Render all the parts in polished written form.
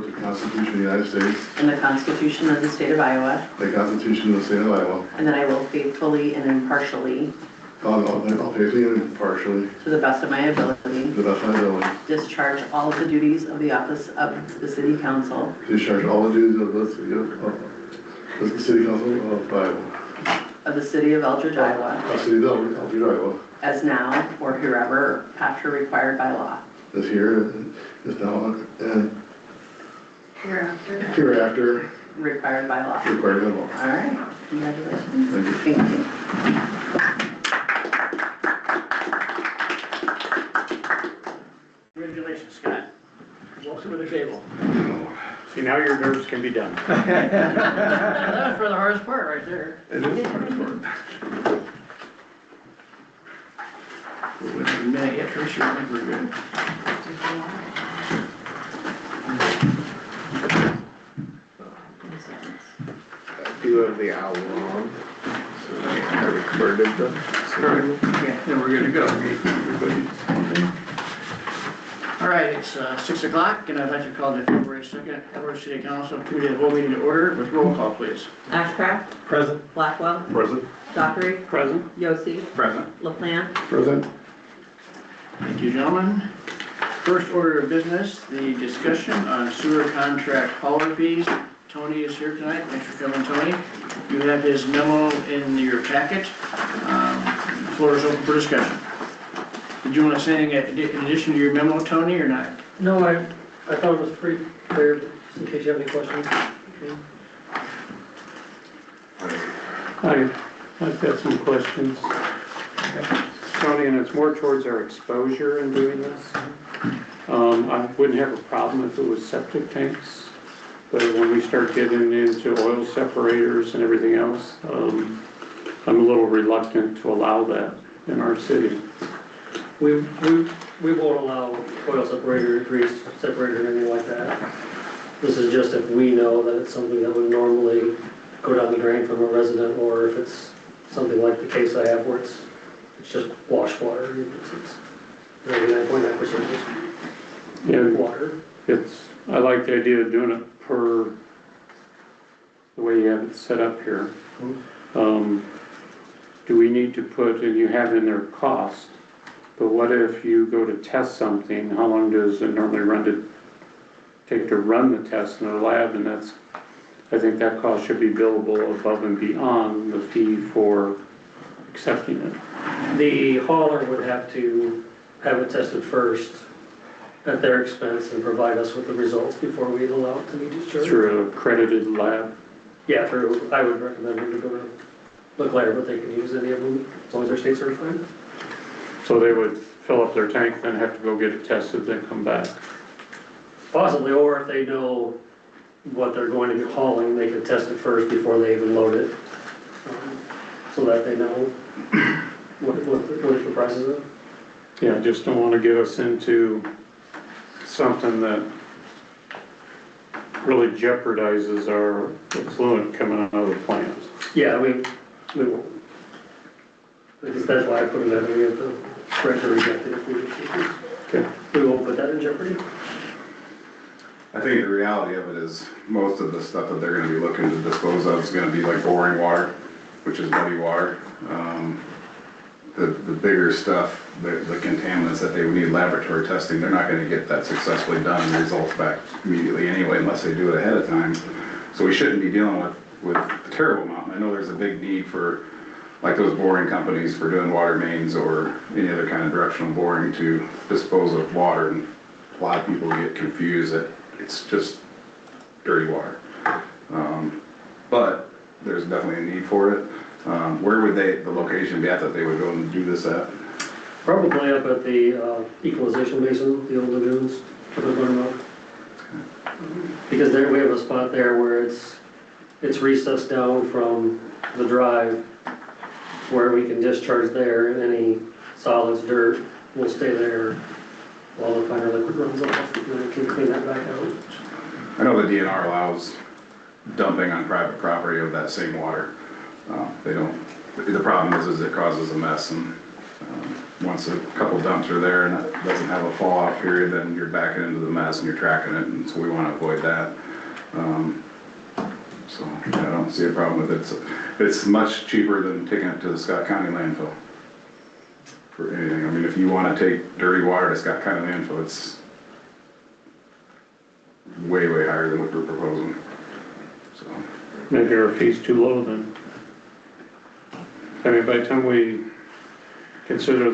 support the Constitution of the United States, and the Constitution of the State of Iowa, the Constitution of the State of Iowa. and that I will faithfully and impartially, I'll faithfully and impartially, to the best of my ability, to the best of my ability, discharge all of the duties of the office of the City Council discharge all the duties of the City Council of Iowa, of the City of Eldridge, Iowa, the City of Eldridge, Iowa, as now or herever after required by law. is here, is now, and hereafter Required by law. required by law. All right, congratulations. Thank you. Thank you. Congratulations, Scott. Welcome to the table. See, now your nerves can be done. That was for the hardest part right there. It is the hardest part. We'll wait a minute yet, Tricia, I think we're good. I do have the owl on, so I recorded them. Yeah, then we're good to go. Everybody. All right, it's 6 o'clock, and I'd like to call the February 2nd Elbridge City Council two-day whole meeting to order with roll call, please. Ashcraft, Present. Blackwell, Present. Dockery, Present. Yossi, Present. LaPlante. Present. Thank you, gentlemen. First order of business, the discussion on sewer contract hauler fees. Tony is here tonight. Thanks for coming, Tony. You have his memo in your packet. The floor is open for discussion. Did you want to say anything in addition to your memo, Tony, or not? No, I thought it was pretty clear, just in case you have any questions. Hi, I've got some questions. Tony, and it's more towards our exposure in doing this. I wouldn't have a problem if it was septic tanks, but when we start getting into oil separators and everything else, I'm a little reluctant to allow that in our city. We won't allow oil separator, grease separator, or anything like that. This is just if we know that it's something that would normally go down the drain from a resident, or if it's something like the case I have where it's just wash water. It's 99.9% And water. I like the idea of doing it per the way you have it set up here. Do we need to put, and you have in there cost, but what if you go to test something, how long does it normally take to run the test in a lab? And I think that cost should be billable above and beyond the fee for accepting it. The hauler would have to have it tested first at their expense and provide us with the results before we allow it to be discharged. Through an accredited lab? Yeah, I would recommend them to go to LeClaire, but they can use any of them as long as they're state certified. So they would fill up their tank, then have to go get it tested, then come back? Possibly, or if they know what they're going to be hauling, they could test it first before they even load it, so that they know what it's comprised of. Yeah, I just don't want to get us into something that really jeopardizes our effluent coming out of the plant. Yeah, we won't. Because that's why I put it that way, we have to correct or reject it if we receive Okay. it. We won't put that in jeopardy. I think the reality of it is most of the stuff that they're gonna be looking to dispose of is gonna be like boring water, which is muddy water. The bigger stuff, the contaminants that they would need laboratory testing, they're not gonna get that successfully done and results back immediately anyway unless they do it ahead of time. So we shouldn't be dealing with a terrible amount. I know there's a big need for like those boring companies for doing water mains or any other kind of directional boring to dispose of water, and a lot of people get confused that it's just dirty water. But there's definitely a need for it. Where would the location be at that they would go and do this at? Probably up at the equalization basin, the old lagoons, up at Buttermilk. Because there we have a spot there where it's recessed down from the drive where we can discharge there, and any solids, dirt will stay there while the finer liquid runs off, and then we can clean that back out. I know the DNR allows dumping on private property of that same water. They don't. The problem is it causes a mess, and Once a couple dumps are there and it doesn't have a fallout period, then you're backing into the mess and you're tracking it, and so we wanna avoid that. So, yeah, I don't see a problem with it. It's much cheaper than taking it to the Scott County landfill for anything. I mean, if you wanna take dirty water to Scott County landfill, it's way, way higher than what we're proposing, so. Maybe our fee's too low then. I mean, by the time we consider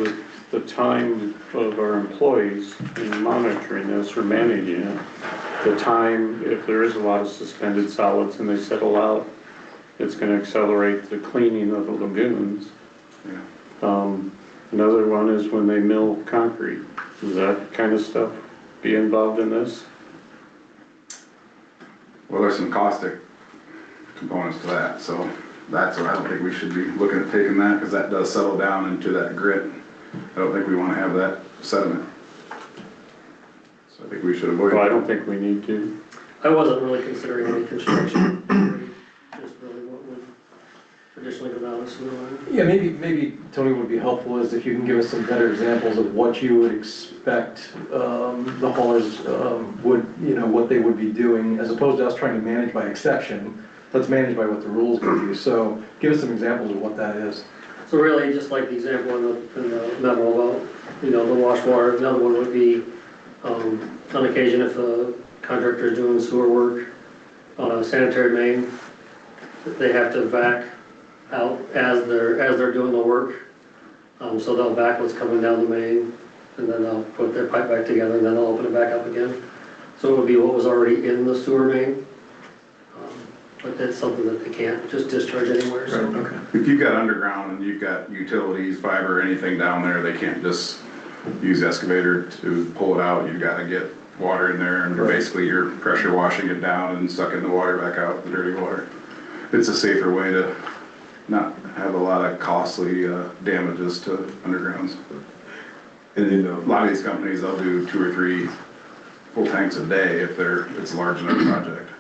the time of our employees in monitoring this or managing it, the time, if there is a lot of suspended solids and they settle out, it's gonna accelerate the cleaning of the lagoons. Yeah. Another one is when they mill concrete. Does that kind of stuff be involved in this? Well, there's some caustic components to that, so that's what I don't think we should be looking at taking that, because that does settle down into that grit. I don't think we want to have that sediment. So I think we should avoid Well, I it. don't think we need to. I wasn't really considering any construction, just really what would traditionally go down the sewer line. Yeah, maybe Tony, would be helpful is if you can give us some better examples of what you would expect the haulers would, what they would be doing, as opposed to us trying to manage by exception. Let's manage by what the rules give you. So give us some examples of what that is. So really, just like the example in the memo about, the wash water, another one would be, on occasion if a contractor is doing sewer work on a sanitary main, they have to vac out as they're doing the work. So they'll vac what's coming down the main, and then they'll put their pipe back together, and then they'll open it back up again. So it would be what was already in the sewer main. But that's something that they can't just discharge anywhere, so. Okay. If you've got underground and you've got utilities, fiber, anything down there, they can't just use excavator to pull it out. You've got to get water in there, and basically you're pressure washing it down and sucking the water back out, the dirty water. It's a safer way to not have a lot of costly damages to undergrounds. And then, A lot of these companies, they'll do 2 or 3 full tanks a day if it's a large enough project.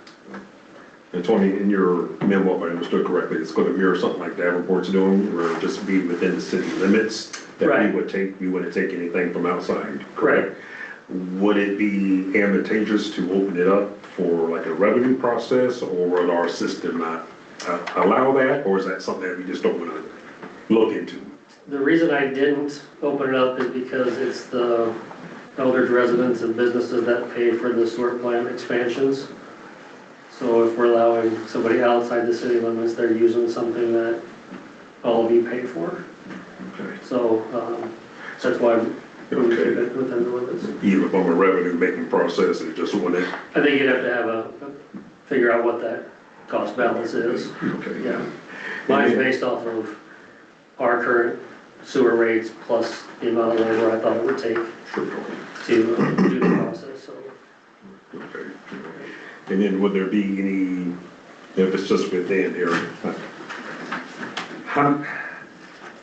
And Tony, in your memo, if I understood correctly, it's going to mirror something like Davenport's doing, where just be within the city limits that Right. we wouldn't take anything from outside, correct? Would it be advantageous to open it up for like a revenue process, or would our system not allow that, or is that something that we just don't want to look into? The reason I didn't open it up is because it's the Eldridge residents and businesses that pay for the sewer plant expansions. So if we're allowing somebody outside the city limits, they're using something that all of you pay for. Okay. So, that's why we keep it within the limits. Even from a revenue making process, it just wouldn't, I think you'd have to have figure out what that cost balance is. okay. Yeah. Mine's based off of our current sewer rates plus the amount of labor I thought it would take Sure. to do the process, so. Okay. And then would there be any, if it's just within here,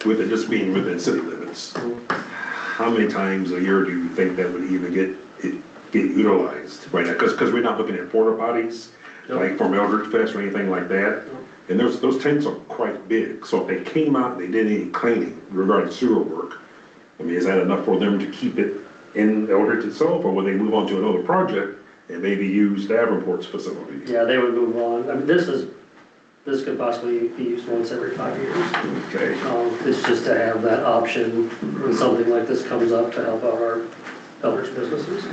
with it just being within city limits, how many times a year do you think that would even get utilized right now? Because we're not looking at porta potties, like from Eldridge Fest or anything like that. And those tanks are quite big, so if they came out and they did any cleaning regarding sewer work, I mean, is that enough for them to keep it in Eldridge itself, or would they move on to another project and maybe use Davenport's facility? Yeah, they would move on. I mean, this could possibly be used once every 5 years. Okay, It's just to have that option when something like this comes up to help out our Eldridge businesses.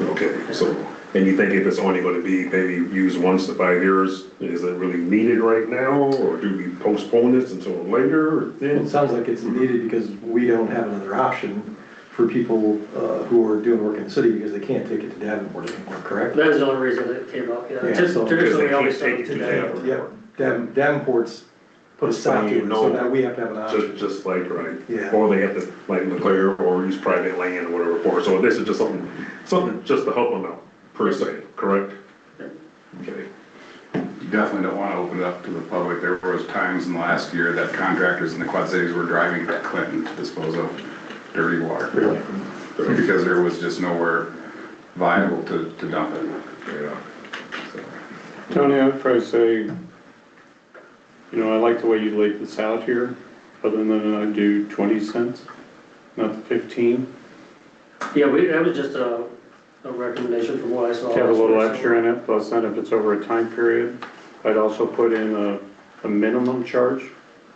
okay, so, and you think if it's only gonna be maybe used once to 5 years, is it really needed right now, or do we postpone this until later? It sounds like it's needed because we don't have another option for people who are doing work in the city because they can't take it to Davenport anymore, correct? That is the only reason it came up, yeah. Yeah, so- Traditionally, we always Because they take can't it to take it to Davenport. Yeah, Davenport's put a stop to it, so now we have to have an option. Just like, right? Yeah. Or they have to, like, declare or use private land or whatever for, so this is just something just to help them out, per se, correct? Yeah. Okay. You definitely don't want to open it up to the public. There was times in the last year that contractors in the Quad Cities were driving to Clinton to dispose of dirty water. Really? Because there was just nowhere viable to dump it. Yeah. Tony, I'd probably say, I like the way you laid this out here, other than I do 20 cents. not the 15? Yeah, that was just a recommendation from what I saw. To have a little extra in it, plus then if it's over a time period, I'd also put in a minimum charge.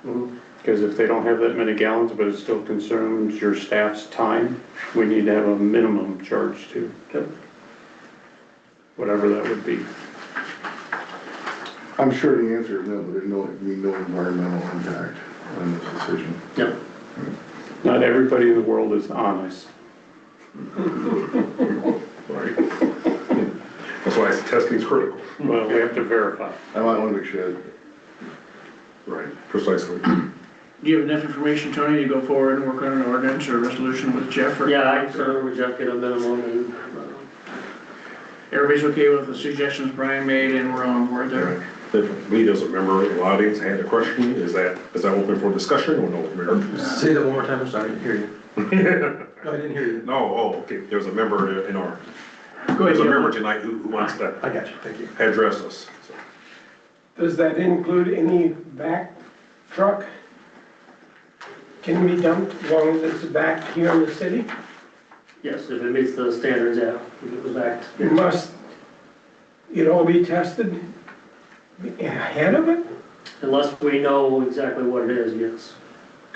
Mhm. Because if they don't have that many gallons, but it still consumes your staff's time, we need to have a minimum charge too. Okay. Whatever that would be. I'm sure the answer is no, but there's no environmental impact on this decision. Yep. Not everybody in the world is honest. Right. That's why testing's critical. Well, we have to verify. I might want to make sure. Right, precisely. Do you have enough information, Tony, to go forward and work on an ordinance or a resolution with Jeff? Or Yeah, I concur with Jeff, get a minimum and, everybody's okay with the suggestions Brian made and we're on board there? If Lee doesn't remember, the audience had a question, is that open for discussion or no? Mayor? Say that one more time, I'm sorry, I didn't hear you. No, I didn't hear you. No, oh, okay, there's a member in our, Go ahead, there's a Jim. member tonight who wants to I got you, thank you. address us. So, Does that include any back truck? Can be dumped as long as it's back here in the city? yes, if it meets the standards, yeah, if it was back. It must, it all be tested ahead of it? Unless we know exactly what it is, yes.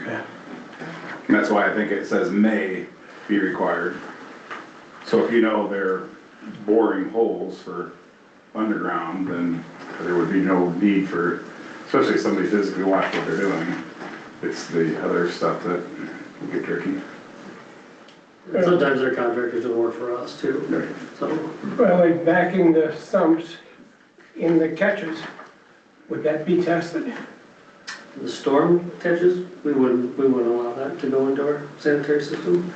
And that's why I think it says may be required. So if you know they're boring holes for underground, then there would be no need for, especially if somebody physically watch what they're doing. It's the other stuff that will get tricky. Sometimes their contractors will work for us too, so. Well, like backing the sumps in the catches, would that be tested? The storm catches, we wouldn't allow that to go into our sanitary system,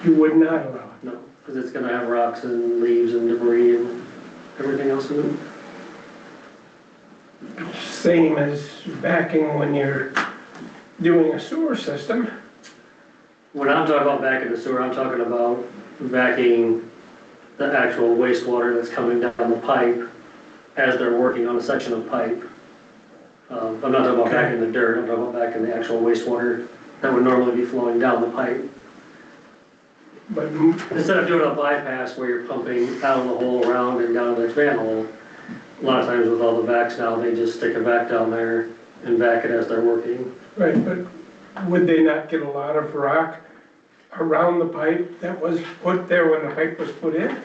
You would not allow it? no, because it's gonna have rocks and leaves and debris and everything else in it. Same as backing when you're doing a sewer system. When I'm talking about backing the sewer, I'm talking about backing the actual wastewater that's coming down the pipe as they're working on a section of pipe. I'm not talking about backing the dirt, I'm talking about backing the actual wastewater that would normally be flowing down the pipe. But Instead of doing a bypass where you're pumping out of the hole around and down the next manhole, a lot of times with all the vacs now, they just stick a vac down there and vac it as they're working. Right, but would they not get a lot of rock around the pipe that was put there when the pipe was put in?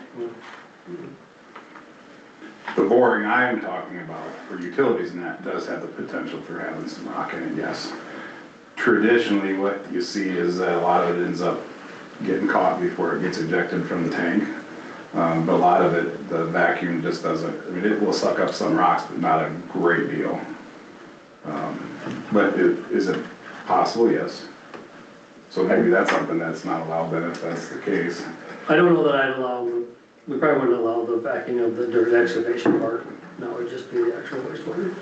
The boring I'm talking about for utilities and that does have the potential for having some rock in it, yes. Traditionally, what you see is that a lot of it ends up getting caught before it gets ejected from the tank. But a lot of it, the vacuum just doesn't, I mean, it will suck up some rocks, but not a great deal. But is it possible? Yes. So maybe that's something that's not allowed then if that's the case. I don't know that I'd allow, we probably wouldn't allow the backing of the dirt excavation part. No, it would just be the actual wastewater.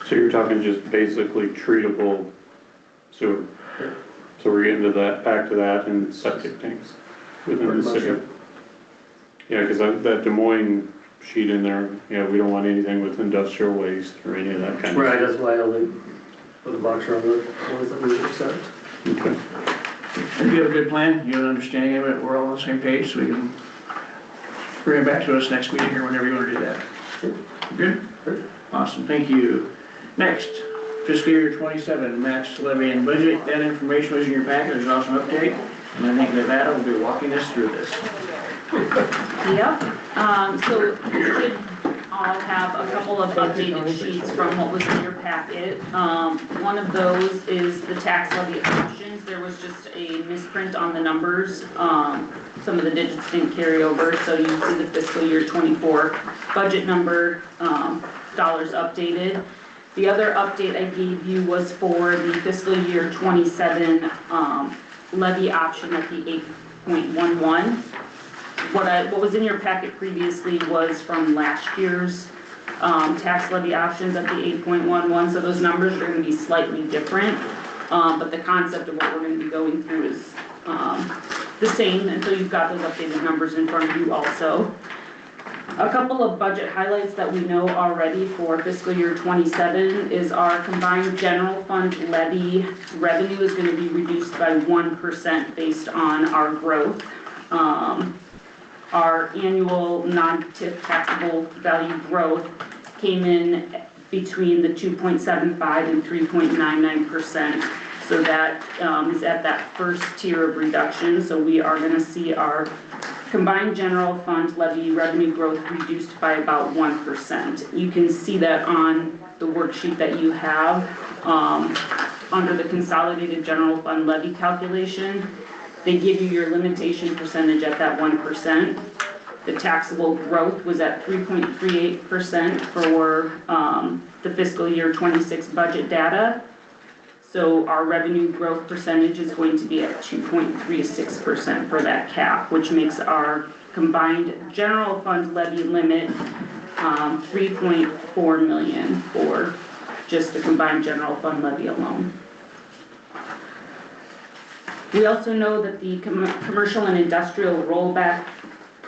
So you're talking just basically treatable sewer? Yeah. So we're getting to that, back to that and septic tanks within Pretty the much, city? Yeah, because that Des Moines sheet in there, yeah, we don't want anything with industrial waste or any of that kind of stuff. Right, that's why I only put a box around the ones that we would accept. Okay. If you have a good plan, you have an understanding of it, we're all on the same page, so we can bring it back to us next meeting here whenever you want to do that. Good? Awesome, thank you. Next, fiscal year 27, match levy and budget. That information was in your packet, there's also an update, and I think Nevada will be walking us through this. Yep, so you should all have a couple of updated sheets from what was in your packet. One of those is the tax levy options. There was just a misprint on the numbers. Some of the digits didn't carry over, so you see the fiscal year 24 budget number, dollars updated. The other update I gave you was for the fiscal year 27 levy option at the 8.11. What was in your packet previously was from last year's tax levy options at the 8.11, so those numbers are going to be slightly different, but the concept of what we're going to be going through is the same, and so you've got those updated numbers in front of you also. A couple of budget highlights that we know already for fiscal year 27 is our combined general fund levy revenue is going to be reduced by 1% based on our growth. Our annual non-tip taxable value growth came in between the 2.75 and 3.99%. So that is at that first tier of reduction. So we are going to see our combined general fund levy revenue growth reduced by about 1%. You can see that on the worksheet that you have under the consolidated general fund levy calculation. They give you your limitation percentage at that 1%. The taxable growth was at 3.38% for the fiscal year 26 budget data. So our revenue growth percentage is going to be at 2.36% for that cap, which makes our combined general fund levy limit 3.4 million for just the combined general fund levy alone. We also know that the commercial and industrial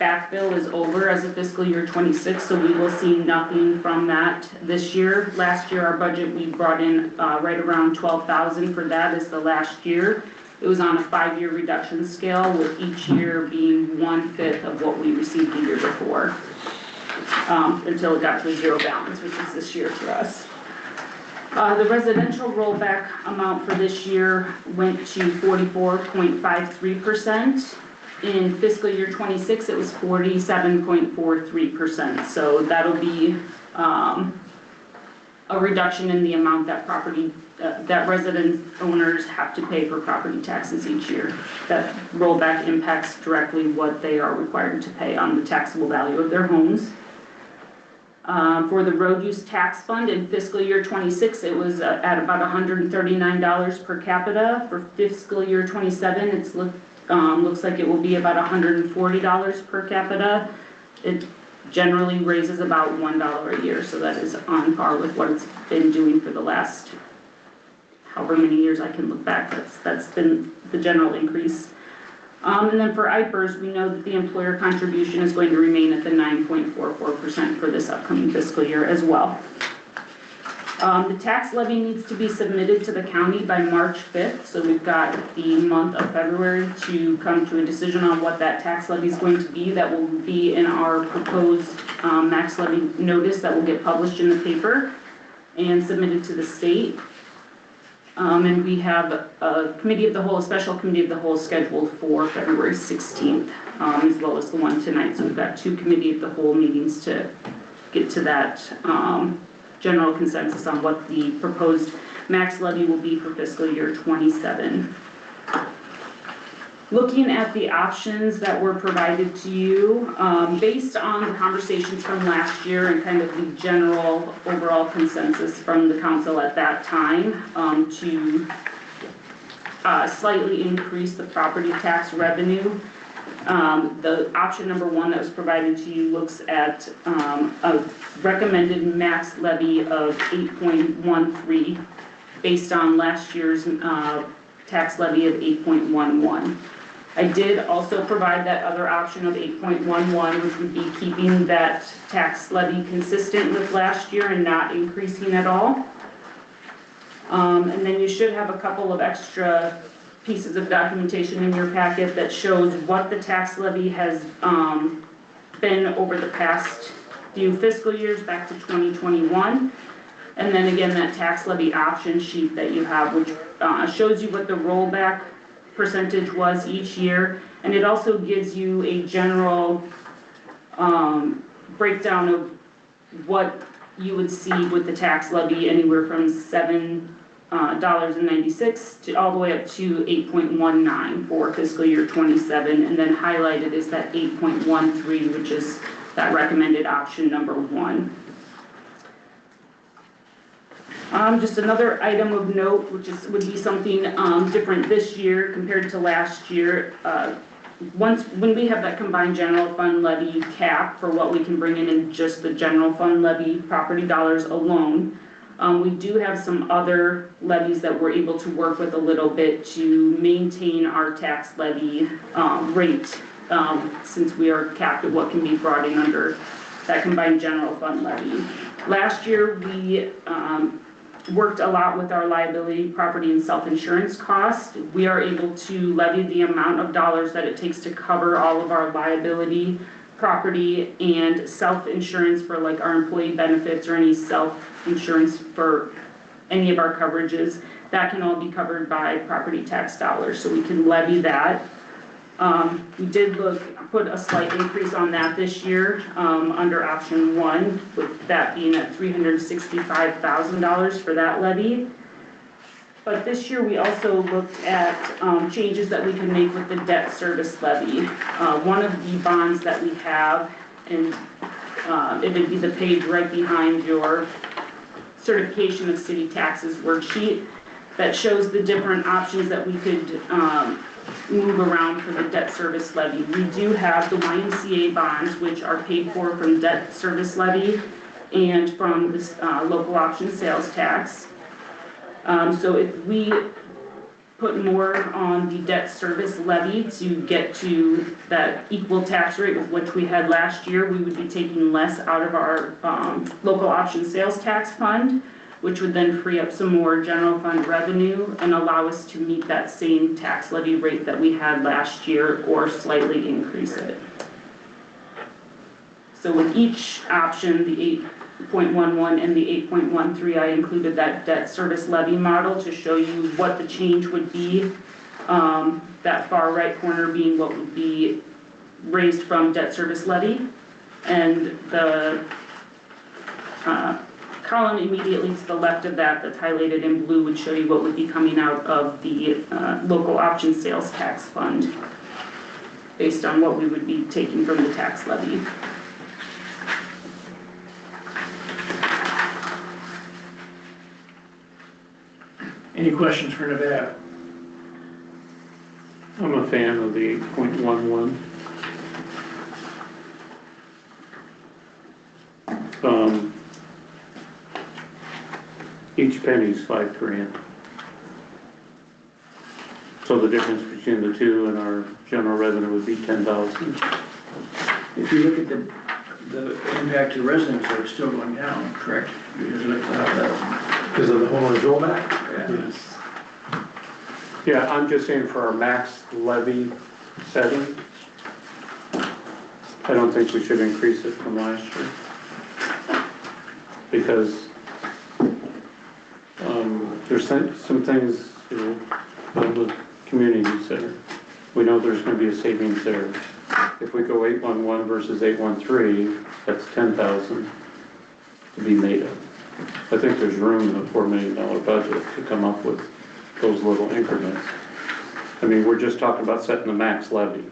backfill is over as of fiscal year 26, so we will see nothing from that this year. Last year, our budget, we brought in right around 12,000 for that as the last year. It was on a 5-year reduction scale, with each year being 1/5 of what we received the year before, until it got to a zero balance, which is this year for us. The residential rollback amount for this year went to 44.53%. In fiscal year 26, it was 47.43%. So that'll be a reduction in the amount that that resident owners have to pay for property taxes each year. That rollback impacts directly what they are required to pay on the taxable value of their homes. For the road use tax fund in fiscal year 26, it was at about $139 per capita. For fiscal year 27, looks like it will be about $140 per capita. It generally raises about $1 a year, so that is on par with what it's been doing for the last however many years I can look back. That's been the general increase. And then for IPERS, we know that the employer contribution is going to remain at the 9.44% for this upcoming fiscal year as well. The tax levy needs to be submitted to the county by March 5th, so we've got the month of February to come to a decision on what that tax levy is going to be. That will be in our proposed max levy notice that will get published in the paper and submitted to the state. And we have a committee of the whole, a special committee of the whole scheduled for February 16th, as well as the one tonight. So we've got 2 committee of the whole meetings to get to that general consensus on what the proposed max levy will be for fiscal year 27. Looking at the options that were provided to you, based on the conversations from last year and kind of the general overall consensus from the council at that time, to slightly increase the property tax revenue. The option number 1 that was provided to you looks at a recommended max levy of 8.13 based on last year's tax levy of 8.11. I did also provide that other option of 8.11, which would be keeping that tax levy consistent with last year and not increasing at all. And then you should have a couple of extra pieces of documentation in your packet that shows what the tax levy has been over the past few fiscal years back to 2021. And then again, that tax levy option sheet that you have, which shows you what the rollback percentage was each year. And it also gives you a general breakdown of what you would see with the tax levy, anywhere from $7.96 to all the way up to 8.19 for fiscal year 27, and then highlighted is that 8.13, which is that recommended option number 1. Just another item of note, which would be something different this year compared to last year. When we have that combined general fund levy cap for what we can bring in just the general fund levy property dollars alone, we do have some other levies that we're able to work with a little bit to maintain our tax levy rate, since we are capped at what can be brought in under that combined general fund levy. Last year, we worked a lot with our liability, property, and self-insurance costs. We are able to levy the amount of dollars that it takes to cover all of our liability, property, and self-insurance for like our employee benefits or any self-insurance for any of our coverages. That can all be covered by property tax dollars, so we can levy that. We did put a slight increase on that this year, under option 1, with that being at $365,000 for that levy. But this year we also looked at changes that we can make with the debt service levy. One of the bonds that we have, and it would be the page right behind your certification of city taxes worksheet, that shows the different options that we could move around for the debt service levy. We do have the YMCA bonds, which are paid for from debt service levy and from this local option sales tax. So if we put more on the debt service levy to get to that equal tax rate with which we had last year, we would be taking less out of our local option sales tax fund, which would then free up some more general fund revenue and allow us to meet that same tax levy rate that we had last year or slightly increase it. So with each option, the 8.11 and the 8.13, I included that debt service levy model to show you what the change would be. That far right corner being what would be raised from debt service levy, and the column immediately to the left of that that's highlighted in blue would show you what would be coming out of the local option sales tax fund based on what we would be taking from the tax levy. Any questions for Nevada? I'm a fan of the 8.11. Each penny's $5,000. So the difference between the two and our general revenue would be $10,000. If you look at the impact to residents, they're still going down, correct? Because Because of the homeowner's rollback? Yes. Yeah, I'm just saying for our max levy setting, I don't think we should increase it from last year. Because there's some things, you know, the community center, we know there's gonna be a savings there. If we go 811 versus 813, that's 10,000 to be made up. I think there's room in a $4 million budget to come up with those little increments. I mean, we're just talking about setting the max levy.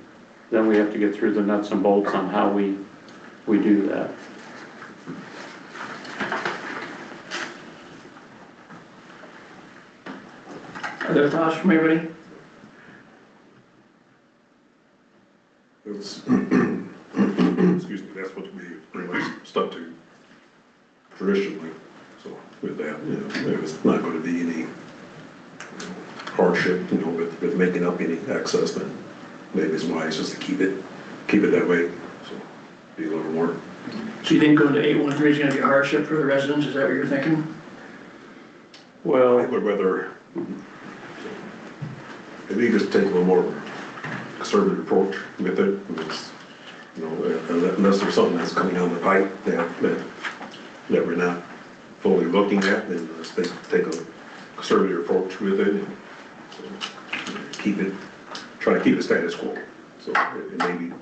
Then we have to get through the nuts and bolts on how we do that. other thoughts from everybody? It's, excuse me, that's what we pretty much stuck to traditionally. So with that, you know, there's not going to be any hardship, you know, with making up any excess, then maybe it's wise just to keep it that way. So be a little more. So you think going to 813 is going to be a hardship for the residents? Is that what you're thinking? I Well, would rather, maybe just take a little more conservative approach with it. It's, you know, unless there's something that's coming down the pipe that we're not fully looking at, then let's take a conservative approach with it. And try to keep it status quo. So it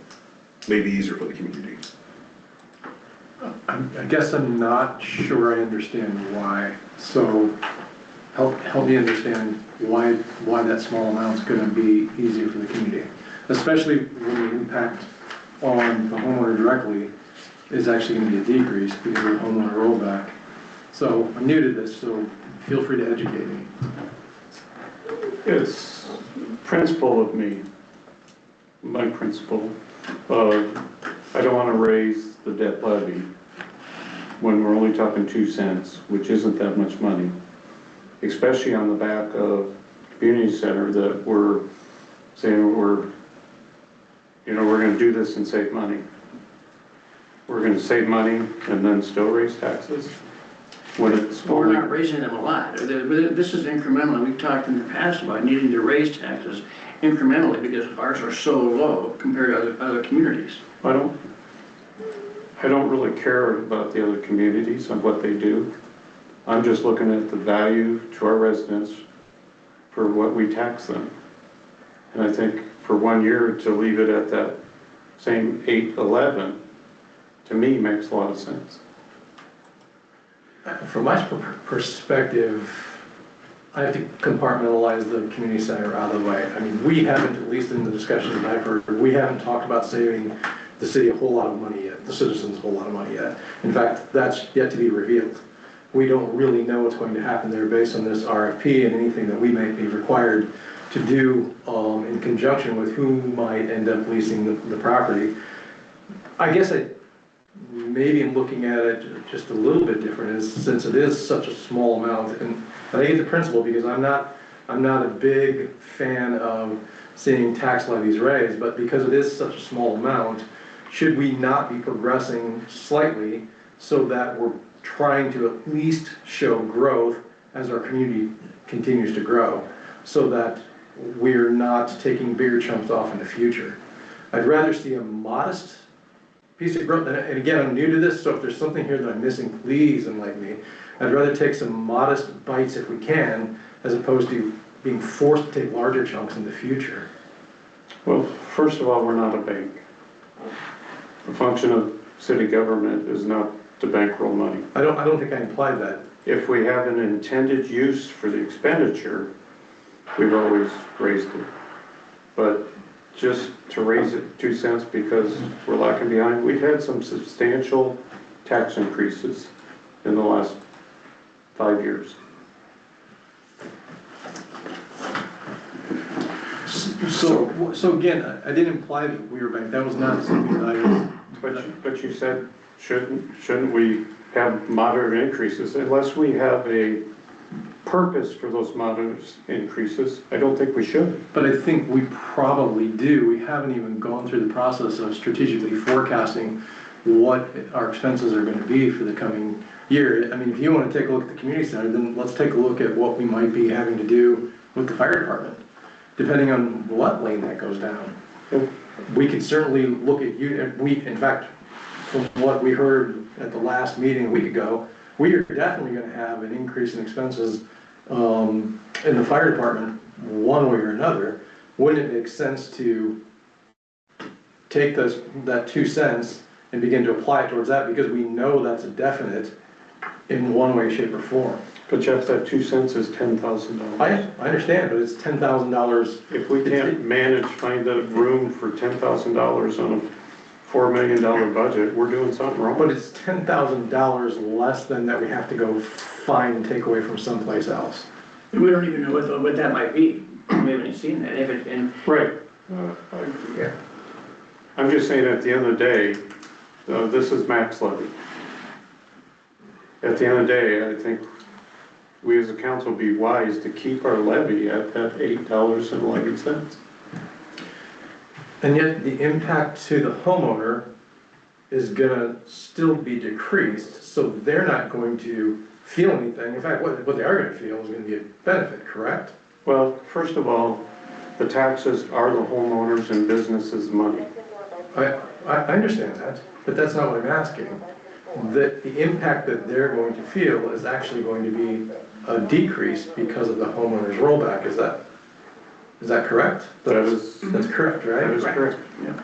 may be easier for the community. I guess I'm not sure I understand why. So help me understand why that small amount's gonna be easier for the community. Especially when the impact on the homeowner directly is actually gonna be a decrease because of the homeowner rollback. So I'm new to this, so feel free to educate me. it's principle of me, my principle of, I don't want to raise the debt levy when we're only talking 2 cents, which isn't that much money, especially on the back of community center that we're saying we're going to do this and save money. We're we're gonna save money and then still raise taxes? When it's Well, we're only, not raising them a lot. This is incremental. We've talked in the past about needing to raise taxes incrementally because ours are so low compared to other communities. I don't really care about the other communities and what they do. I'm just looking at the value to our residents for what we tax them. And I think for 1 year to leave it at that same 811, to me, makes a lot of sense. From my perspective, I have to compartmentalize the community center out of the way. I mean, we haven't, at least in the discussions that I've heard, we haven't talked about saving the city a whole lot of money yet, the citizens a whole lot of money yet. In fact, that's yet to be revealed. We don't really know what's going to happen there based on this RFP and anything that we may be required to do in conjunction with who might end up leasing the property. I guess maybe I'm looking at it just a little bit different, since it is such a small amount. And I get the principle because I'm not a big fan of seeing tax levies raised, but because it is such a small amount, should we not be progressing slightly so that we're trying to at least show growth as our community continues to grow, so that we're not taking bigger chunks off in the future? I'd rather see a modest piece of growth, and again, I'm new to this, so if there's something here that I'm missing, please enlighten me. I'd rather take some modest bites if we can, as opposed to being forced to take larger chunks in the future. Well, first of all, we're not a bank. The function of city government is not to bankroll money. I don't think I implied that. If we have an intended use for the expenditure, we've always raised it. But just to raise it 2 cents because we're lagging behind, we've had some substantial tax increases in the last 5 years. So again, I didn't imply that we were a bank. That was not something that I was. But you said, shouldn't we have moderate increases? Unless we have a purpose for those moderate increases, I don't think we should. But I think we probably do. We haven't even gone through the process of strategically forecasting what our expenses are going to be for the coming year. I mean, if you want to take a look at the community center, then let's take a look at what we might be having to do with the fire department, depending on what lane that goes down. We could certainly look at in fact, from what we heard at the last meeting a week ago, we are definitely going to have an increase in expenses in the fire department one way or another. Wouldn't it make sense to take that 2 cents and begin to apply it towards that, because we know that's a definite in one way, shape, or form? But Jeff, that 2 cents is $10,000. I understand, but it's $10,000. If we can't find the room for $10,000 on a $4 million budget, we're doing something wrong. But it's $10,000 less than that we have to go find and take away from someplace else. We don't even know what that might be. We haven't seen that. Right. Yeah. I'm just saying, at the end of the day, this is max levy. At the end of the day, I think we as a council be wise to keep our levy at that $8.11. And yet the impact to the homeowner is gonna still be decreased, so they're not going to feel anything. In fact, what they are gonna feel is gonna be a benefit, correct? Well, first of all, the taxes are the homeowners and businesses' money. I understand that, but that's not what I'm asking. The impact that they're going to feel is actually going to be a decrease because of the homeowner's rollback. Is that correct? That's correct, right? That is correct. Yeah.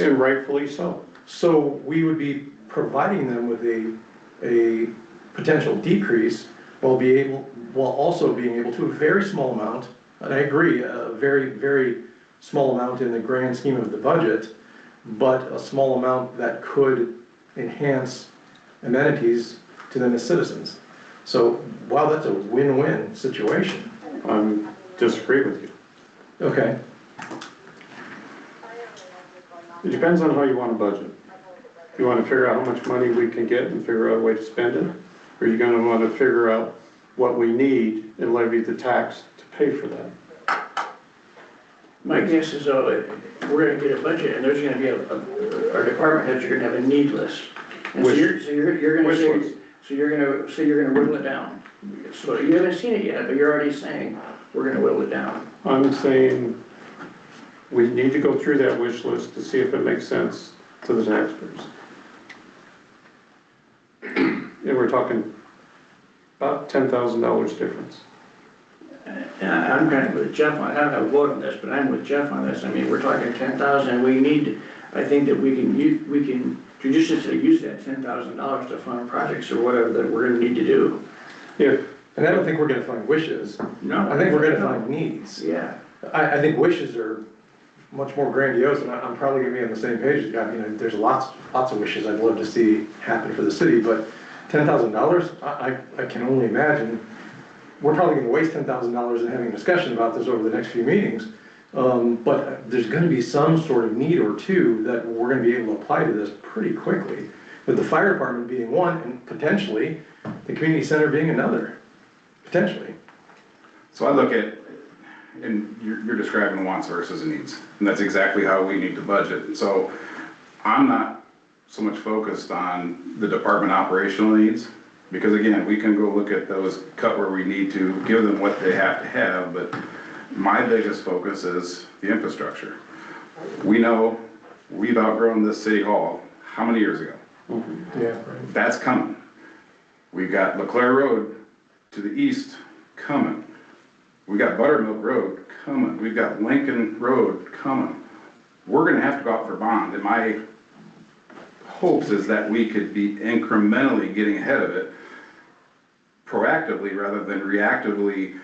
And rightfully so. So we would be providing them with a potential decrease while also being able to a very small amount, and I agree, a very, very small amount in the grand scheme of the budget, but a small amount that could enhance amenities to them as citizens. So, wow, that's a win-win situation. Disagree with you. Okay. It depends on how you want to budget. If you want to figure out how much money we can get and figure out a way to spend it, or you're going to want to figure out what we need and levy the tax to pay for that. My guess is, we're gonna get a budget and there's gonna be our department heads are gonna have a need list. And so you're gonna Wish say, list. so you're gonna whittle it down. So you haven't seen it yet, but you're already saying, we're gonna whittle it down. I'm saying we need to go through that wish list to see if it makes sense to the taxpayers. And we're talking about $10,000 difference. And I'm kind of with Jeff on, I don't have a vote on this, but I'm with Jeff on this. I mean, we're talking 10,000, we need, I think that we can judiciously use that $10,000 to fund projects or whatever that we're gonna need to do. And I don't think we're gonna find wishes. No. I think we're gonna find needs. Yeah. I think wishes are much more grandiose, and I'm probably gonna be on the same page as you. I mean, there's lots of wishes I'd love to see happen for the city, but $10,000, I can only imagine, we're probably gonna waste $10,000 in having a discussion about this over the next few meetings. But there's gonna be some sort of need or two that we're gonna be able to apply to this pretty quickly. With the fire department being one, and potentially the community center being another, potentially. So I look at, and you're describing wants versus needs, and that's exactly how we need to budget. So I'm not so much focused on the department operational needs, because again, we can go look at those, cut where we need to, give them what they have to have, but my biggest focus is the infrastructure. We know we've outgrown this city hall, how many years ago? Yeah, right. That's coming. We've got Leclerc Road to the east coming. We got Buttermilk Road coming. We've got Lincoln Road coming. We're gonna have to go out for bond, and my hopes is that we could be incrementally getting ahead of it proactively rather than reactively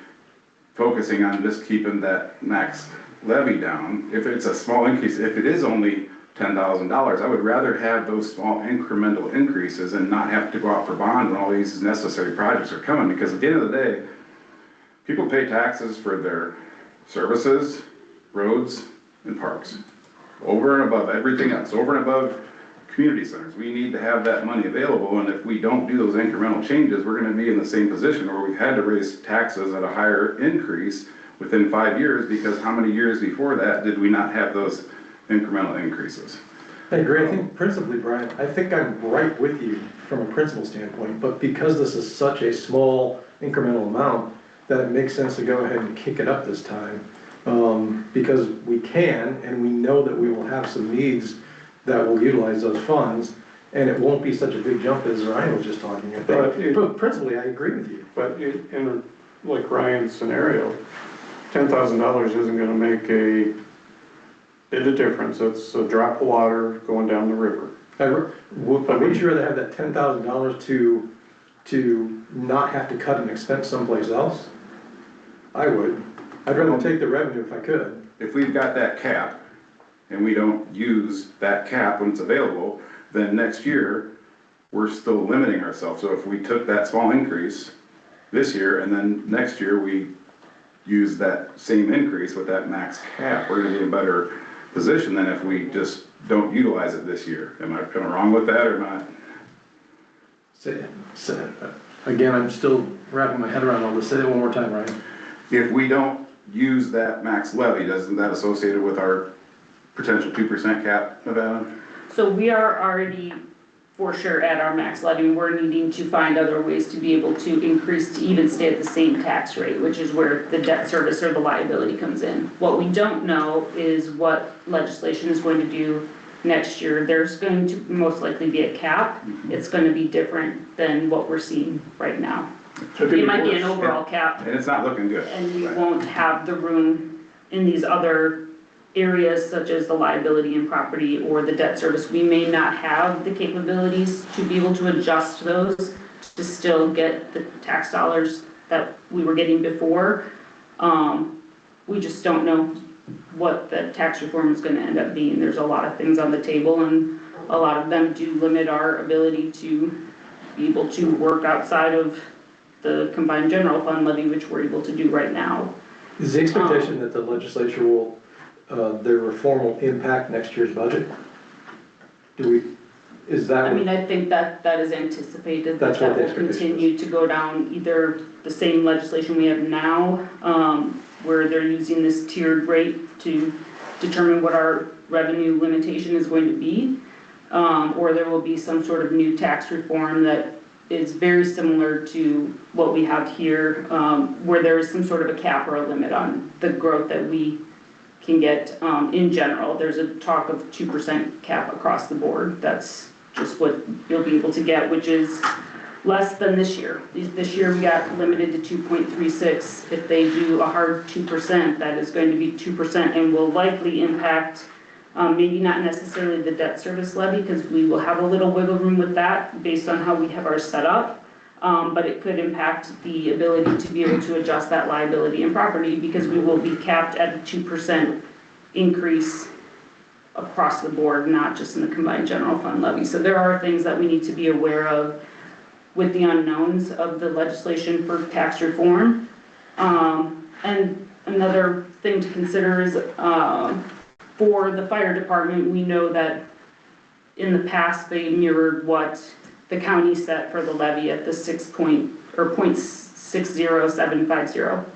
focusing on just keeping that max levy down. If it's a small increase, if it is only $10,000, I would rather have those small incremental increases and not have to go out for bond when all these necessary projects are coming, because at the end of the day, people pay taxes for their services, roads, and parks, over and above everything else, over and above community centers. We need to have that money available, and if we don't do those incremental changes, we're gonna be in the same position where we've had to raise taxes at a higher increase within 5 years, because how many years before that did we not have those incremental increases? I agree. I think principally, Brian, I think I'm right with you from a principle standpoint, but because this is such a small incremental amount, that it makes sense to go ahead and kick it up this time. Because we can, and we know that we will have some needs that will utilize those funds, and it won't be such a big jump as Ryan was just talking about. But principally, I agree with you. But in like Ryan's scenario, $10,000 isn't gonna make a bit of difference. It's a drop of water going down the river. Would you rather have that $10,000 to not have to cut an expense someplace else? I would. I'd rather take the revenue if I could. If we've got that cap, and we don't use that cap when it's available, then next year, we're still limiting ourselves. So if we took that small increase this year, and then next year we use that same increase with that max cap, we're gonna be in a better position than if we just don't utilize it this year. Am I wrong with that or not? Again, I'm still wrapping my head around all this. Say it one more time, Ryan. If we don't use that max levy, doesn't that associated with our potential 2% cap, Nevada? So we are already for sure at our max levy. We're needing to find other ways to be able to increase to even stay at the same tax rate, which is where the debt service or the liability comes in. What we don't know is what legislation is going to do next year. There's going to most likely be a cap. It's going to be different than what we're seeing right now. So It might be an overall cap, And it's not looking good. and we won't have the room in these other areas such as the liability and property or the debt service. We may not have the capabilities to be able to adjust those to still get the tax dollars that we were getting before. We just don't know what the tax reform is gonna end up being. There's a lot of things on the table, and a lot of them do limit our ability to be able to work outside of the combined general fund levy, which we're able to do right now. Is the expectation that the legislature will, their reform will impact next year's budget? Is that? I mean, I think that is anticipated, that That's what that the will expectation continue to go down either the same legislation we have now, where they're using this tiered rate to determine what our revenue limitation is going to be. Or there will be some sort of new tax reform that is very similar to what we have here, where there is some sort of a cap or a limit on the growth that we can get in general. There's a talk of 2% cap across the board. That's just what you'll be able to get, which is less than this year. This year we got limited to 2.36. If they do a hard 2%, that is going to be 2% and will likely impact maybe not necessarily the debt service levy, because we will have a little wiggle room with that based on how we have our setup. But it could impact the ability to be able to adjust that liability and property, because we will be capped at a 2% increase across the board, not just in the combined general fund levy. So there are things that we need to be aware of with the unknowns of the legislation for tax reform. And another thing to consider is for the fire department, we know that in the past they mirrored what the county set for the levy at the 0.60750.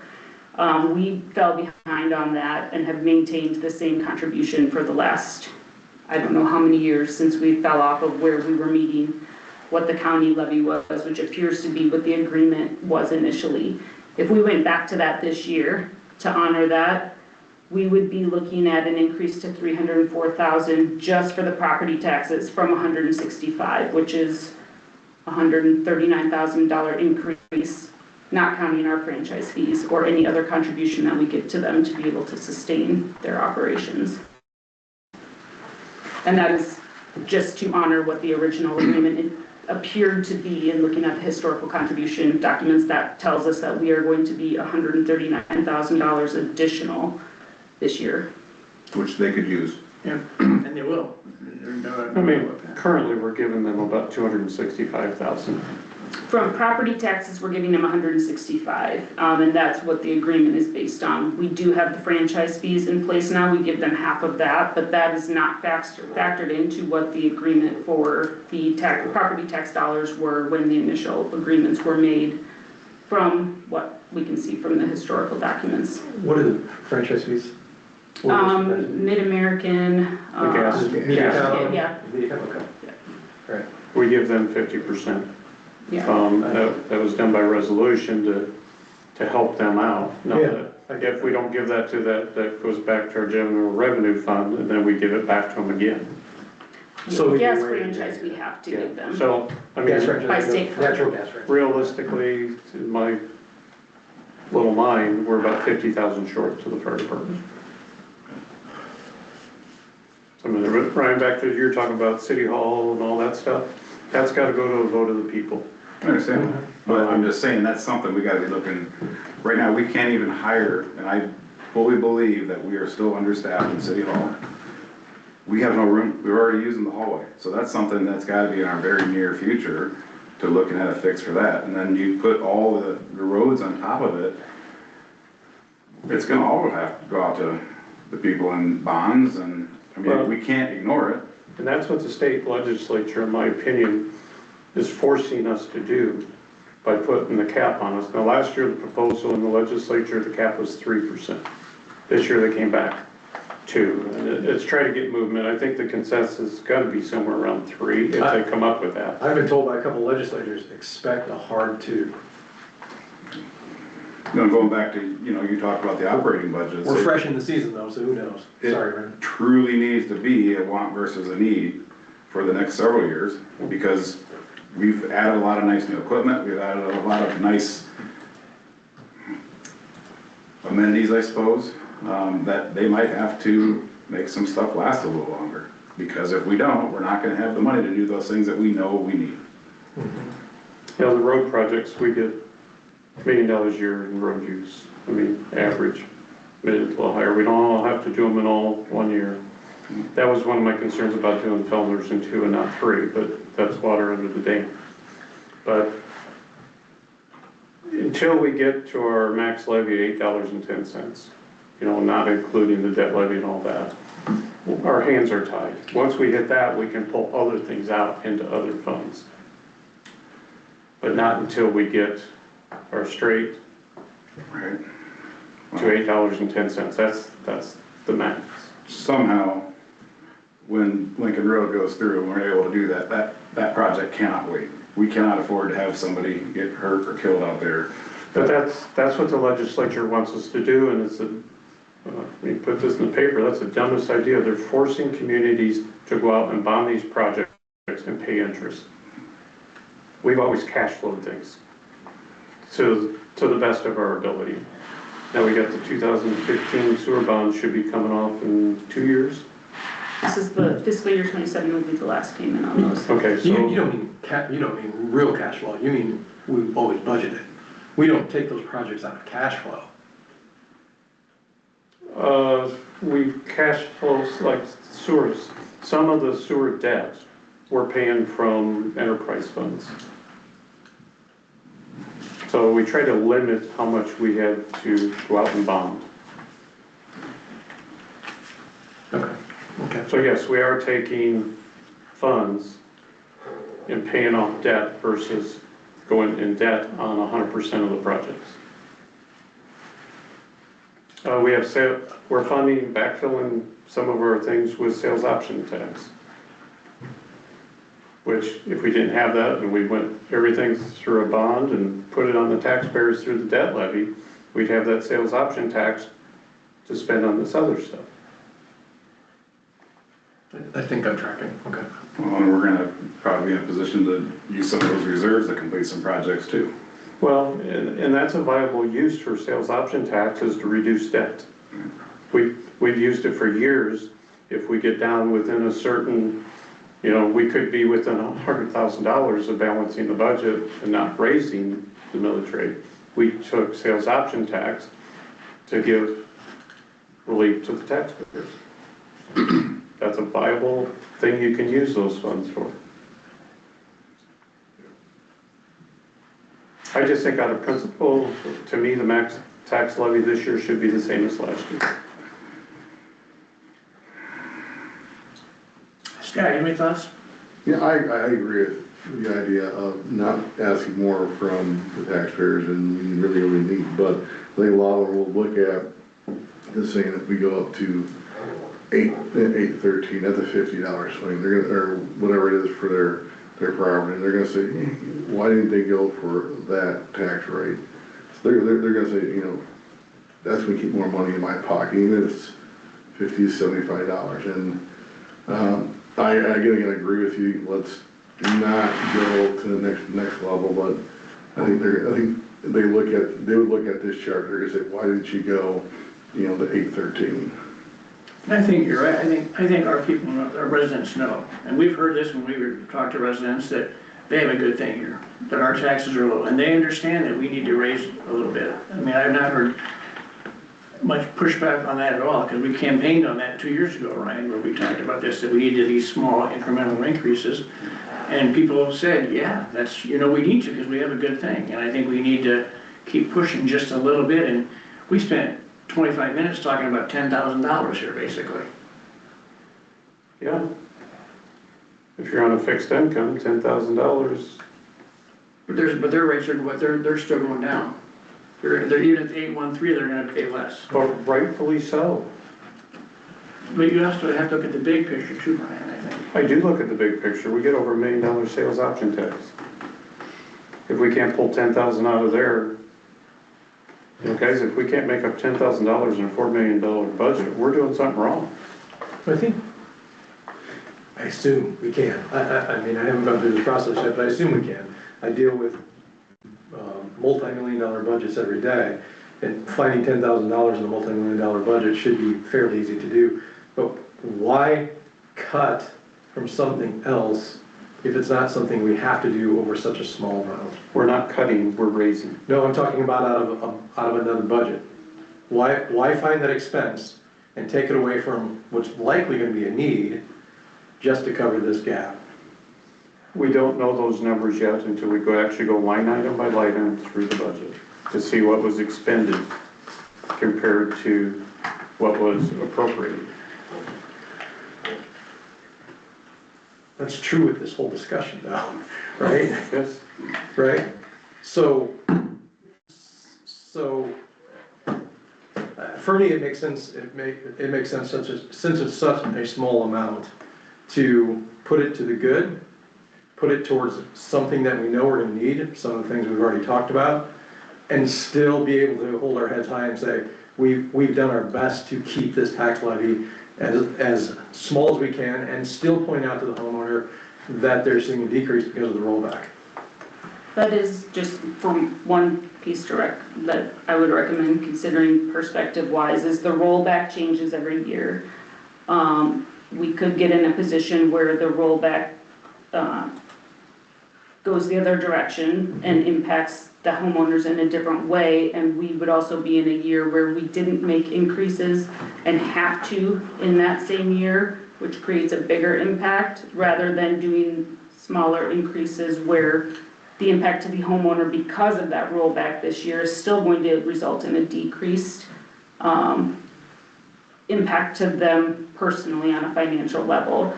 We fell behind on that and have maintained the same contribution for the last, I don't know how many years since we fell off of where we were meeting what the county levy was, which appears to be what the agreement was initially. If we went back to that this year to honor that, we would be looking at an increase to $304,000 just for the property taxes from $165,000, which is $139,000 increase, not counting our franchise fees or any other contribution that we give to them to be able to sustain their operations. And that is just to honor what the original agreement appeared to be. In looking at the historical contribution documents, that tells us that we are going to be $139,000 additional this year. Which they could use. Yeah, and they will. I mean, currently we're giving them about 265,000. From property taxes, we're giving them 165, and that's what the agreement is based on. We do have the franchise fees in place now. We give them half of that, but that is not factored into what the agreement for the property tax dollars were when the initial agreements were made, from what we can see from the historical documents. What are the franchise fees? Mid-American. The gas. Yeah. Okay. Right. We give them 50%. Yeah. That was done by resolution to help them out. Now, Yeah. if we don't give that to that goes back to our general revenue fund, and then we give it back to them again. So we Gas can rate it. franchise we have to give them. So, I Gas mean, franchise, By state code. natural gas franchise. realistically, in my little mind, we're about 50,000 short to the fire department. I mean, Ryan, back to you're talking about city hall and all that stuff. That's got to go to a vote of the people. I understand, but I'm just saying that's something we gotta be looking, right now, we can't even hire, and I fully believe that we are still understaffed in City Hall. We have no room, we're already using the hallway, so that's something that's gotta be in our very near future to looking at a fix for that, and then you put all the roads on top of it, it's gonna all have to go out to the people in bonds, and, I Well- mean, we can't ignore it. And that's what the state legislature, in my opinion, is forcing us to do by putting the cap on us. Now, last year, the proposal in the legislature, the cap was 3%. This year, they came back 2%. And it's trying to get movement. I think the consensus has got to be somewhere around 3% if they come up with that. I've been told by a couple of legislators, expect a hard 2. You know, going back to, you talked about the operating budgets. We're fresh in the season though, so who knows? Sorry, Ryan. It truly needs to be a want versus a need for the next several years, because we've added a lot of nice new equipment, we've added a lot of nice amenities, I suppose, that they might have to make some stuff last a little longer. Because if we don't, we're not gonna have the money to do those things that we know we need. The road projects, we get $1 million a year in road use. I mean, average, maybe a little higher. We don't all have to do them in all one year. That was one of my concerns about doing Fellners in 2 and not 3, but that's water under the dam. But until we get to our max levy at $8.10, not including the debt levy and all that, our hands are tied. Once we hit that, we can pull other things out into other funds. But not until we get our straight Right. to $8.10. That's the max. Somehow, when Lincoln Road goes through and we're able to do that, that project cannot wait. We cannot afford to have somebody get hurt or killed out there. But that's what the legislature wants us to do, and it's we put this in the paper, that's the dumbest idea. They're forcing communities to go out and bond these projects and pay interest. We've always cash flowed things to the best of our ability. Now we got the 2015 sewer bonds should be coming off in 2 years. This is the fiscal year 27 will be the last payment on those. Okay, so. You don't mean real cash flow, you mean we've always budgeted. We don't take those projects out of cash flow. We cash flows like sewers. Some of the sewer debt we're paying from enterprise funds. So we try to limit how much we have to go out and bond. Okay. So yes, we are taking funds and paying off debt versus going in debt on 100% of the projects. We're funding, backfilling some of our things with sales option tax. Which, if we didn't have that and we went everything through a bond and put it on the taxpayers through the debt levy, we'd have that sales option tax to spend on this other stuff. I think I'm tracking, okay. Well, and we're gonna probably be in a position to use some of those reserves to complete some projects too. Well, and that's a viable use for sales option tax is to reduce debt. We've used it for years. If we get down within a certain, we could be within $100,000 of balancing the budget and not raising the military. We took sales option tax to give relief to the taxpayers. That's a viable thing you can use those funds for. I just think out of principle, to me, the max tax levy this year should be the same as last year. Scott, you have any thoughts? Yeah, I agree with the idea of not asking more from the taxpayers than we really need, but I think a lot of them will look at this saying if we go up to 813, that's a $50 swing, they're gonna, or whatever it is for their property, they're gonna say, why didn't they go for that tax rate? So they're gonna say, that's gonna keep more money in my pocket, even if it's $50 to $75. And I again agree with you, let's not go to the next level, but I think they would look at this chart, they're gonna say, why didn't you go, to 813? I think you're right. I think our people, our residents know, and we've heard this when we talk to residents, that they have a good thing here, that our taxes are low, and they understand that we need to raise a little bit. I mean, I've not heard much pushback on that at all, because we campaigned on that 2 years ago, Ryan, where we talked about this, that we needed these small incremental increases, and people have said, yeah, that's, we need to, because we have a good thing, and I think we need to keep pushing just a little bit, and we spent 25 minutes talking about $10,000 here, basically. Yeah. If you're on a fixed income, $10,000. But their rates are what they're still going down. They're even at 813, they're going to pay less. But rightfully so. But you also have to look at the big picture too, Brian, I think. I do look at the big picture. We get over $1 million sales option tax. If we can't pull 10,000 out of there, guys, if we can't make up $10,000 in a $4 million budget, we're doing something wrong. I assume we can. I mean, I haven't gone through this process yet, but I assume we can. I deal with multi-million-dollar budgets every day, and finding $10,000 in a multi-million-dollar budget should be fairly easy to do. But why cut from something else if it's not something we have to do over such a small amount? We're not cutting, we're raising. No, I'm talking about out of another budget. Why find that expense and take it away from what's likely going to be a need just to cover this gap? We don't know those numbers yet until we actually go line item by line item through the budget to see what was expended compared to what was appropriated. That's true with this whole discussion though, right? Yes. Right? So for me, it makes sense, it makes sense since it's such a small amount to put it to the good, put it towards something that we know we're gonna need, some of the things we've already talked about, and still be able to hold our heads high and say, we've done our best to keep this tax levy as small as we can, and still point out to the homeowner that they're seeing a decrease because of the rollback. That is just from one piece that I would recommend considering perspective wise is the rollback changes every year. We could get in a position where the rollback goes the other direction and impacts the homeowners in a different way, and we would also be in a year where we didn't make increases and have to in that same year, which creates a bigger impact rather than doing smaller increases where the impact to the homeowner because of that rollback this year is still going to result in a decreased impact to them personally on a financial level.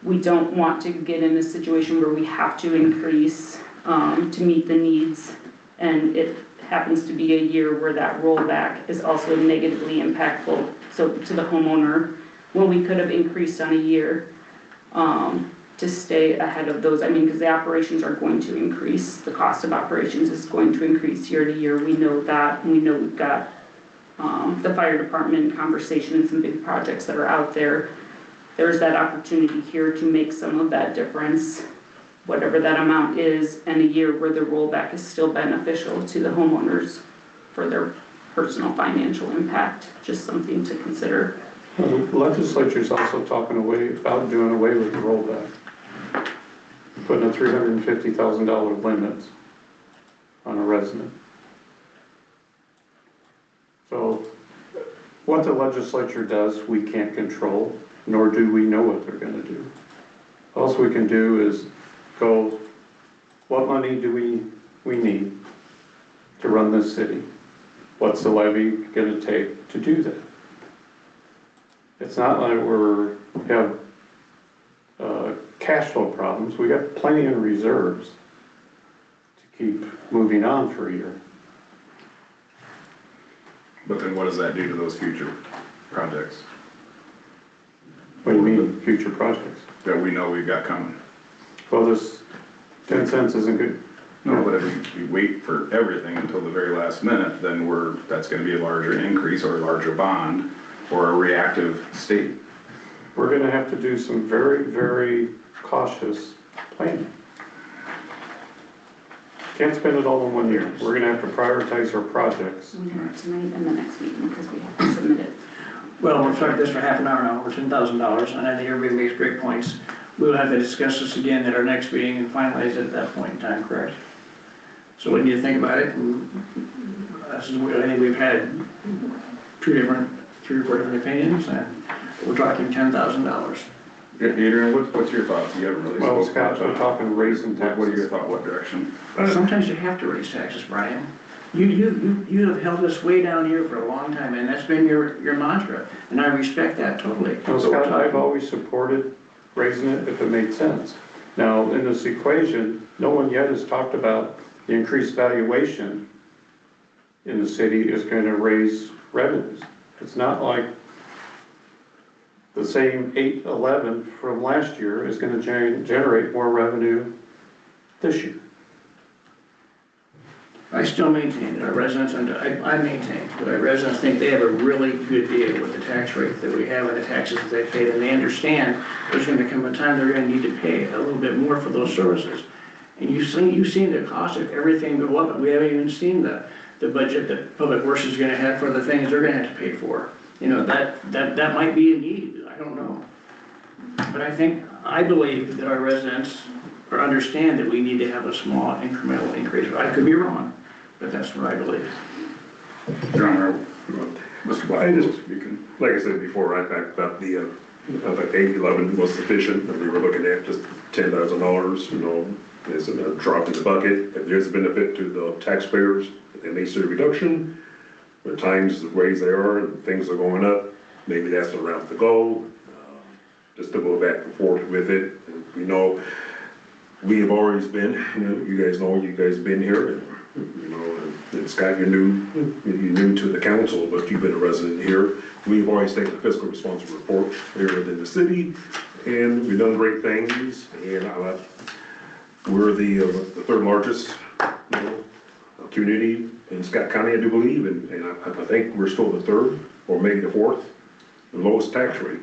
We don't want to get in a situation where we have to increase to meet the needs, and it happens to be a year where that rollback is also negatively impactful to the homeowner when we could have increased on a year to stay ahead of those. I mean, because the operations are going to increase, the cost of operations is going to increase year to year. We know that, and we know we've got the fire department conversation and some big projects that are out there. There's that opportunity here to make some of that difference, whatever that amount is, and a year where the rollback is still beneficial to the homeowners for their personal financial impact. Just something to consider. The legislature's also talking about doing away with the rollback, putting a $350,000 limit on a resident. So what the legislature does, we can't control, nor do we know what they're gonna do. All we can do is go, what money do we need to run this city? What's the levy gonna take to do that? It's not like we have cash flow problems. We got plenty of reserves to keep moving on for a year. But then what does that do to those future projects What do you mean, future projects? that we know we've got coming? Well, this 10 cents isn't good. No, but if we wait for everything until the very last minute, then that's gonna be a larger increase or a larger bond or a reactive state. We're gonna have to do some very, very cautious planning. Can't spend it all in 1 year. We're gonna have to prioritize our projects. We do it tonight and the next meeting because we have to submit it. Well, we'll start this for half an hour now, we're $10,000, and I think everybody makes great points. We'll have to discuss this again at our next meeting and finalize it at that point in time, correct? So we need to think about it, and I think we've had three or four different opinions, and we're talking $10,000. Adrian, what's your thoughts? You haven't really Well, spoken about Scott, we're that. talking raising taxes. What are your thoughts, what direction? Sometimes you have to raise taxes, Brian. You have held us way down here for a long time, and that's been your mantra, and I respect that totally. Well, Scott, I've always supported raising it if it made sense. Now, in this equation, no one yet has talked about the increased valuation in the city is going to raise revenues. It's not like the same 811 from last year is going to generate more revenue this year. I still maintain that our residents, and I maintain that our residents think they have a really good deal with the tax rate that we have and the taxes that they pay, and they understand there's gonna come a time they're gonna need to pay a little bit more for those services. And you've seen the cost of everything go up, and we haven't even seen the budget that Public Works is gonna have for the things they're gonna have to pay for. You know, that might be a need, I don't know. But I believe that our residents understand that we need to have a small incremental increase. I could be wrong, but that's what I believe. John, Mr. I just, like I said before, I thought the 811 was sufficient, and we were looking at just $10,000, you know, as a drop in the bucket. If there's a benefit to the taxpayers, and they see a reduction, the times, the ways they are, and things are going up, maybe that's the route to go. Just to go back and forth with it. And we know, we have always been, you know, you guys know, you guys been here, and, you know, and And Scott, you're new to the council, but you've been a resident here. We've always taken a fiscal responsible report here within the city, and we've done great things, and we're the third largest, you know, community in Scott County, I do believe, and I think we're still the third, or maybe the fourth, lowest tax rate.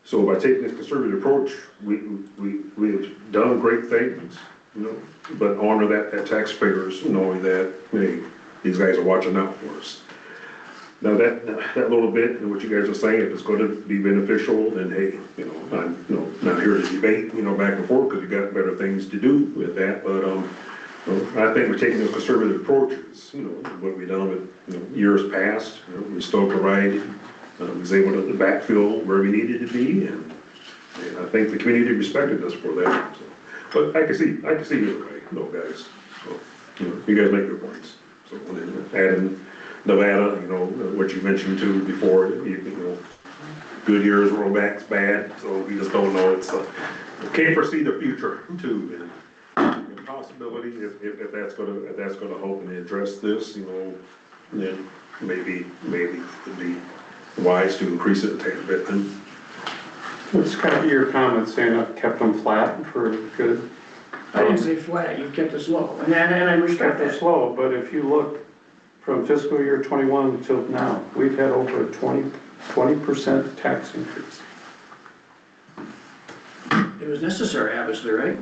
So by taking this conservative approach, we've done great things, you know, but honor that taxpayers, knowing that, hey, these guys are watching out for us. Now that little bit, and what you guys are saying, if it's gonna be beneficial, then hey, you know, I'm, you know, not here to debate, you know, back and forth, because you got better things to do with that, but, I think we're taking those conservative approaches, you know, what we've done with, you know, years past, you know, we still provide, was able to backfill where we needed to be, and I think the community respected us for that, so. But I can see either way, though, guys, so, you know, you guys make good points. So, and then adding Nevada, you know, what you mentioned too before, you know, good years, rollbacks bad, so we just don't know, it's, can't foresee the future too, and possibility, if that's gonna help and address this, you know, then maybe it'd be wise to increase it a tad bit. And It's kind of your comment saying I've kept them flat for good. I didn't say flat, you kept us low, and I respect Kept them that. slow, but if you look from fiscal year 21 until now, we've had over a 20% tax increase. It was necessary, obviously, right?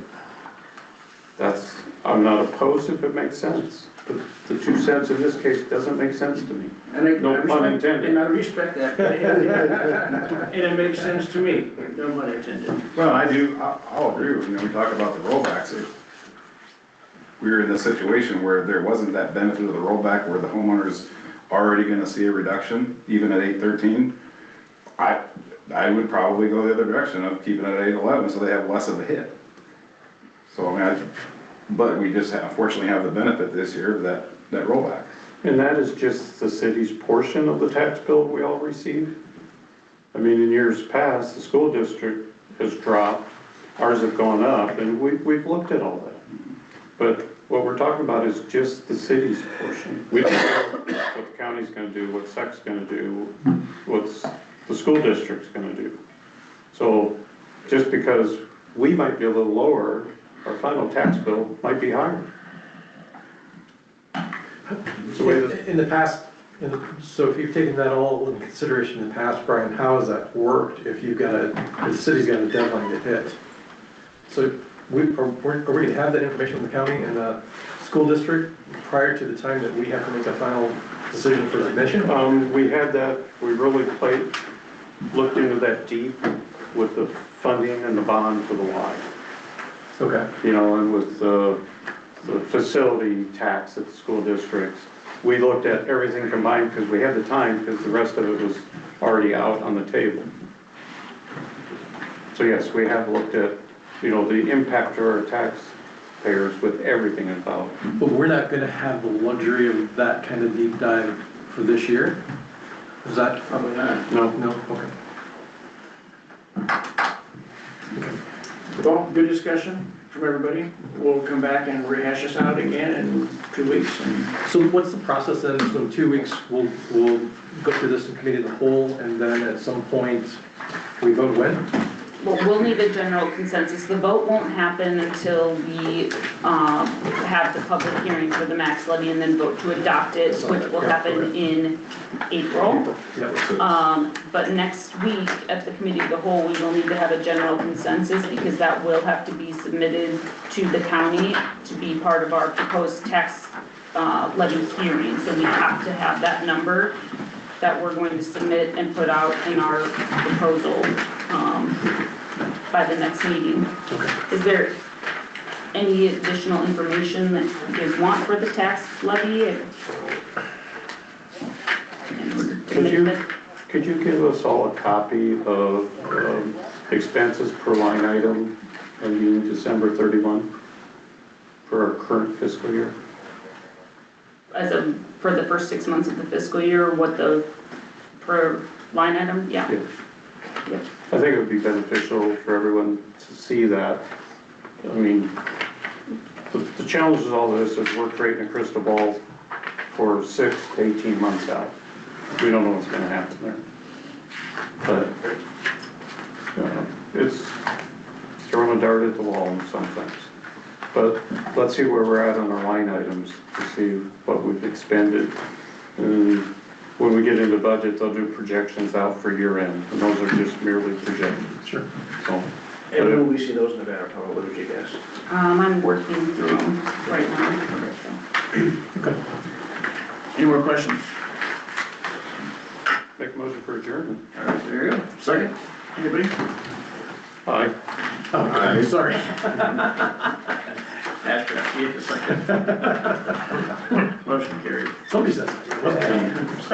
I'm not opposed if it makes sense, but the 2 cents in this case doesn't make sense to me. And I No pun respect- intended. And I respect that, and it makes sense to me, no pun intended. Well, I'll agree with you, we talk about the rollbacks. If we were in a situation where there wasn't that benefit of the rollback, where the homeowner's already gonna see a reduction, even at 813, I would probably go the other direction of keeping it at 811, so they have less of a hit. So, I mean, but we just unfortunately have the benefit this year of that rollback. And that is just the city's portion of the tax bill we all receive. I mean, in years past, the school district has dropped, ours have gone up, and we've looked at all that. But what we're talking about is just the city's portion. We don't know what the county's gonna do, what SEC's gonna do, what's the school district's gonna do. So just because we might be a little lower, our final tax bill might be higher. It's the way that- In the past, so if you've taken that all into consideration in the past, Brian, how has that worked if you've got the city's got a deadline to hit? So are we gonna have that information from the county and the school district prior to the time that we have to make a final decision for admission? We had that, we really looked into that deep with the funding and the bond for the Y. Okay. You know, and with the facility tax at the school districts, we looked at everything combined because we had the time, because the rest of it was already out on the table. So yes, we have looked at, you know, the impact to our taxpayers with everything involved. But we're not gonna have the luxury of that kind of deep dive for this year? Is that? Probably not. No, No, okay. Well, good discussion from everybody. We'll come back and rehash this out again in 2 weeks. So what's the process then? So in 2 weeks, we'll go through this in committee of the whole, and then at some point, we vote when? Well, we'll need a general consensus. The vote won't happen until we have the public hearing for the max levy and then vote to adopt it, which will happen in April. But next week, at the committee of the whole, we will need to have a general consensus because that will have to be submitted to the county to be part of our proposed tax levy hearing. So we have to have that number that we're going to submit and put out in our proposal by the next meeting. Is there any additional information that you guys want for the tax levy? Could you give us all a copy of expenses per line item ending December 31 for our current fiscal year? For the first 6 months of the fiscal year, what the per line item? Yeah. Yep. I think it would be beneficial for everyone to see that. I mean, the challenge of all this is we're creating a crystal ball for 6 to 18 months out. We don't know what's gonna happen there. But, it's throwing a dart at the wall in some things. But let's see where we're at on our line items to see what we've expended. And when we get into budget, they'll do projections out for year end, and those are just merely projections. Sure. So, And when we see those in the banner, Tony, what did you guess? I'm working through them right now. So. Any more questions? make a motion for adjournment. All right, there you go. Second, anybody? Aye. Aye. Sorry. After I gave the second. Motion carried. Somebody says.